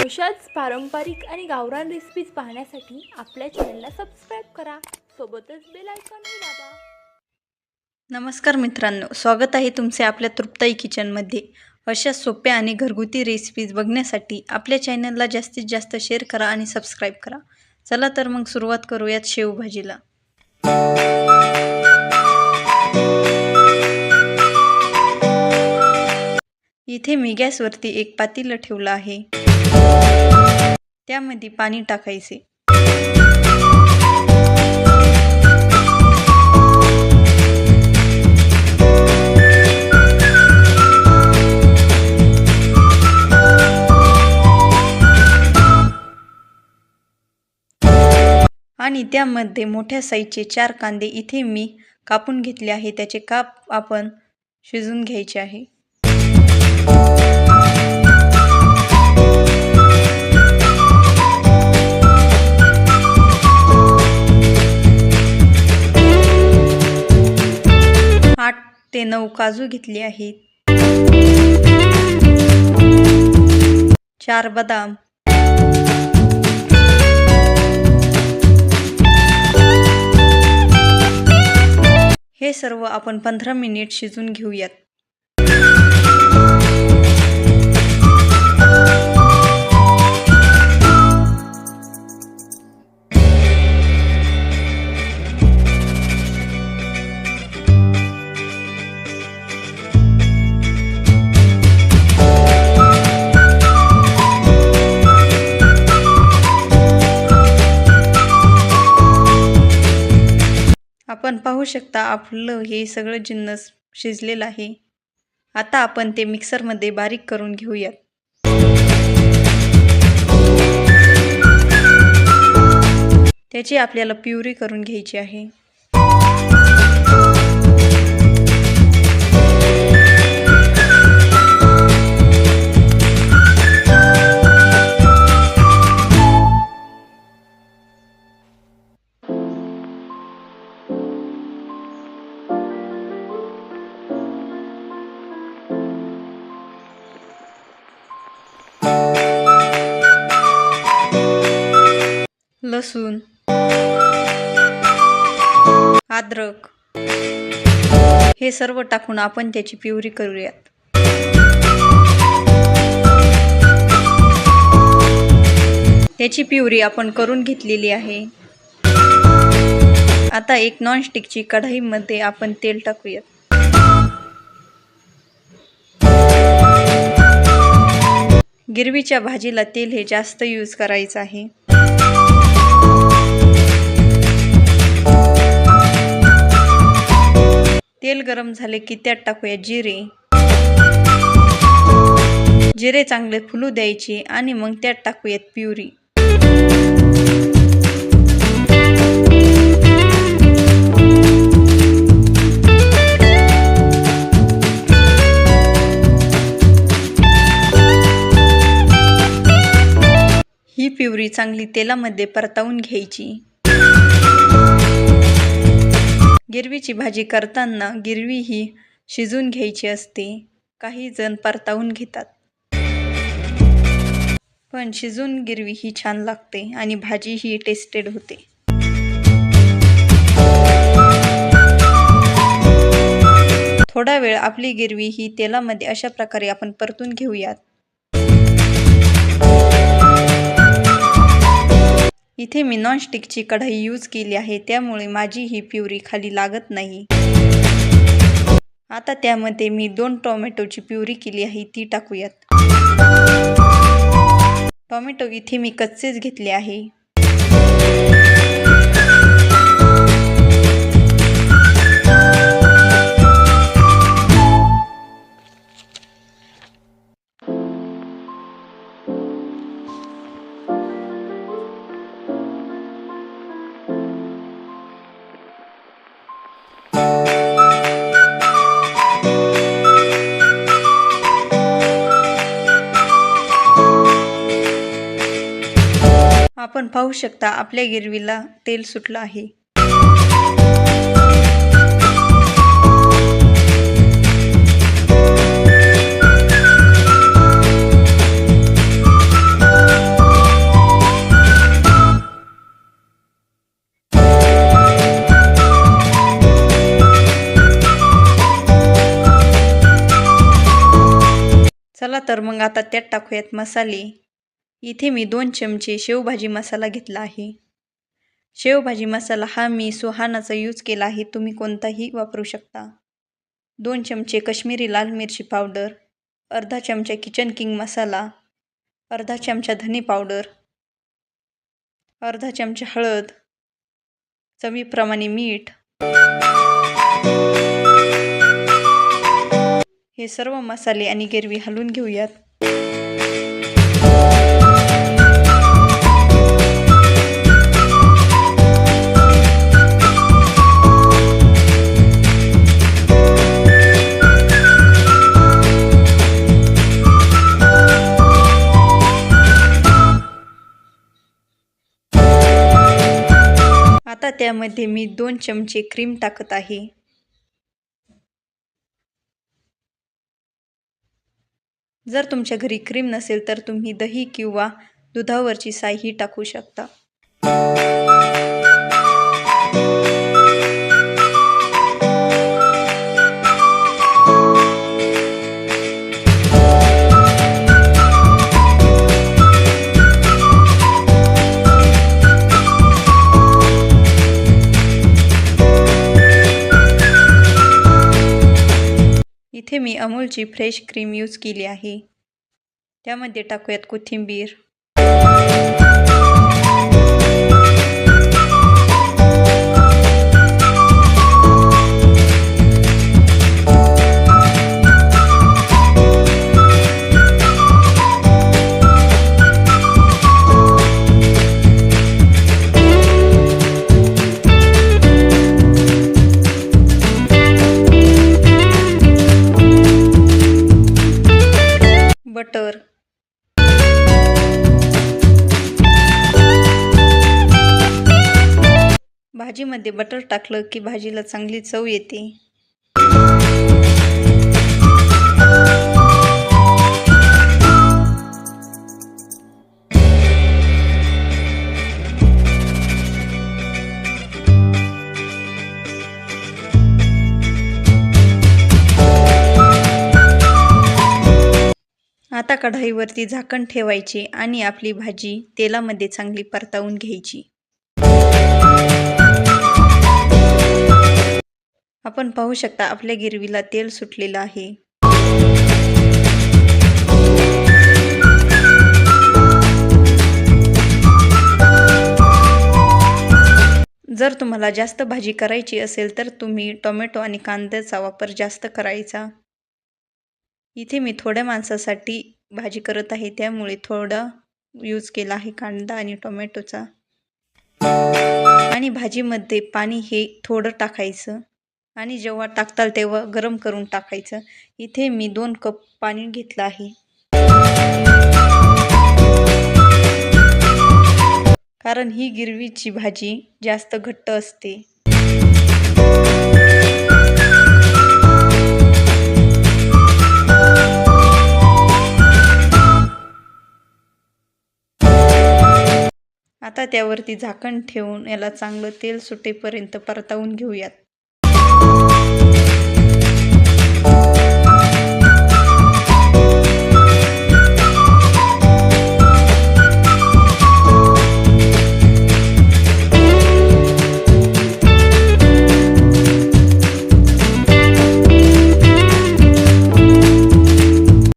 अशाच पारंपरिक आणि गावरान रेसिपीज पाहण्यासाठी आपल्या चॅनलला सबस्क्राईब करा, सोबतच बेल आयकॉनही दाबा. नमस्कार मित्रांनो, स्वागत आहे तुमचे आपल्या तृप्ताई किचनमध्ये. अशा सोप्या आणि घरगुती रेसिपीज बघण्यासाठी आपल्या चॅनलला जास्तीत जास्त शेअर करा आणि सबस्क्राईब करा. चला तर मग सुरुवात करूयात शेवभाजीला. इथे मी गॅसवरती एक पातेलं ठेवलं आहे. त्यामध्ये पाणी टाकायचे. आणि त्यामध्ये मोठ्या साईजचे 4 कांदे इथे मी कापून घेतले आहे. त्याचे काप आपण शिजून घ्यायचे आहे. आठ ते 9 काजू घेतले आहेत. 4 बदाम, हे सर्व आपण 15 मिनिट शिजून घेऊयात. आपण पाहू शकता आपलं हे सगळं जिन्नस शिजलेलं आहे. आता आपण ते मिक्सरमध्ये बारीक करून घेऊयात. त्याची आपल्याला प्युरी करून घ्यायची आहे. लसूण, अद्रक हे सर्व टाकून आपण त्याची प्युरी करूयात. त्याची प्युरी आपण करून घेतलेली आहे. आता एक नॉनस्टिकची कढईमध्ये आपण तेल टाकूयात. गिरवीच्या भाजीला तेल हे जास्त यूज करायचं आहे. तेल गरम झाले की त्यात टाकूया जिरे. जिरे चांगले फुलू द्यायचे आणि मग त्यात टाकूयात प्युरी. ही प्युरी चांगली तेलामध्ये परतवून घ्यायची. गिरवीची भाजी करताना गिरवी ही शिजून घ्यायची असते. काही जण परतावून घेतात, पण शिजून गिरवी ही छान लागते आणि भाजी ही टेस्टेड होते. थोडा वेळ आपली गिरवी ही तेलामध्ये अशा प्रकारे आपण परतून घेऊयात. इथे मी नॉनस्टिकची कढई यूज केली आहे, त्यामुळे माझी ही प्युरी खाली लागत नाही. आता त्यामध्ये मी 2 टोमॅटोची प्युरी केली आहे, ती टाकूयात. टोमॅटो इथे मी कच्चेच घेतले आहे. आपण पाहू शकता आपल्या गिरवीला तेल सुटलं आहे. चला तर मग आता त्यात टाकूयात मसाले. इथे मी 2 चमचे शेवभाजी मसाला घेतला आहे. शेवभाजी मसाला हा मी सुहानाचा यूज केला आहे, तुम्ही कोणताही वापरू शकता. 2 चमचे काश्मीरी लाल मिरची पावडर, अर्धा चमचा किचन किंग मसाला, अर्धा चमचा धने पावडर, अर्धा चमचा हळद, चवीप्रमाणे मीठ. हे सर्व मसाले आणि गिरवी हलवून घेऊयात. आता त्यामध्ये मी 2 चमचे क्रीम टाकत आहे. जर तुमच्या घरी क्रीम नसेल तर तुम्ही दही किंवा दुधावरची सायही टाकू शकता. इथे मी अमूलची फ्रेश क्रीम यूज केली आहे. त्यामध्ये टाकूयात कोथिंबीर, बटर, भाजीमध्ये बटर टाकलं की भाजीला चांगली चव येते. आता कढईवरती झाकण ठेवायचे आणि आपली भाजी तेलामध्ये चांगली परतावून घ्यायची. आपण पाहू शकता आपल्या गिरवीला तेल सुटलेलं आहे. जर तुम्हाला जास्त भाजी करायची असेल तर तुम्ही टोमॅटो आणि कांद्याचा वापर जास्त करायचा. इथे मी थोड्या माणसासाठी भाजी करत आहे, त्यामुळे थोडा यूज केला आहे कांदा आणि टोमॅटोचा. आणि भाजीमध्ये पाणी हे थोडं टाकायचं आणि जेव्हा टाकताल तेव्हा गरम करून टाकायचं. इथे मी 2 कप पाणी घेतलं आहे, कारण ही गिरवीची भाजी जास्त घट्ट असते. आता त्यावरती झाकण ठेवून याला चांगलं तेल सुटेपर्यंत परतावून घेऊयात.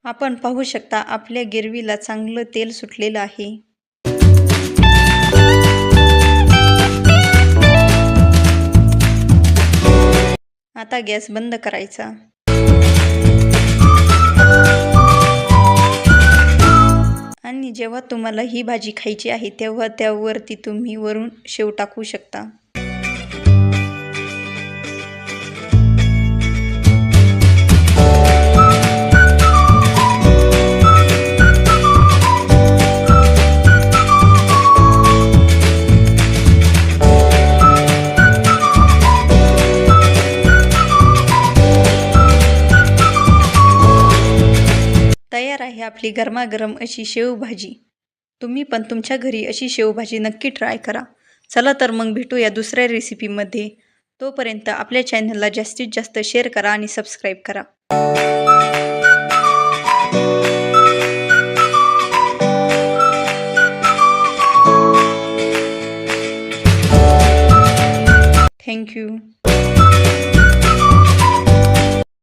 आपण पाहू शकता आपल्या गिरवीला चांगलं तेल सुटलेलं आहे. आता गॅस बंद करायचा. आणि जेव्हा तुम्हाला ही भाजी खायची आहे तेव्हा त्यावरती तुम्ही वरून शेव टाकू शकता. तयार आहे आपली गरमागरम अशी शेवभाजी. तुम्ही पण तुमच्या घरी अशी शेवभाजी नक्की ट्राय करा. चला तर मग भेटूया दुसऱ्या रेसिपीमध्ये. तोपर्यंत आपल्या चॅनलला जास्तीत जास्त शेअर करा आणि सबस्क्राईब करा. थँक्यू.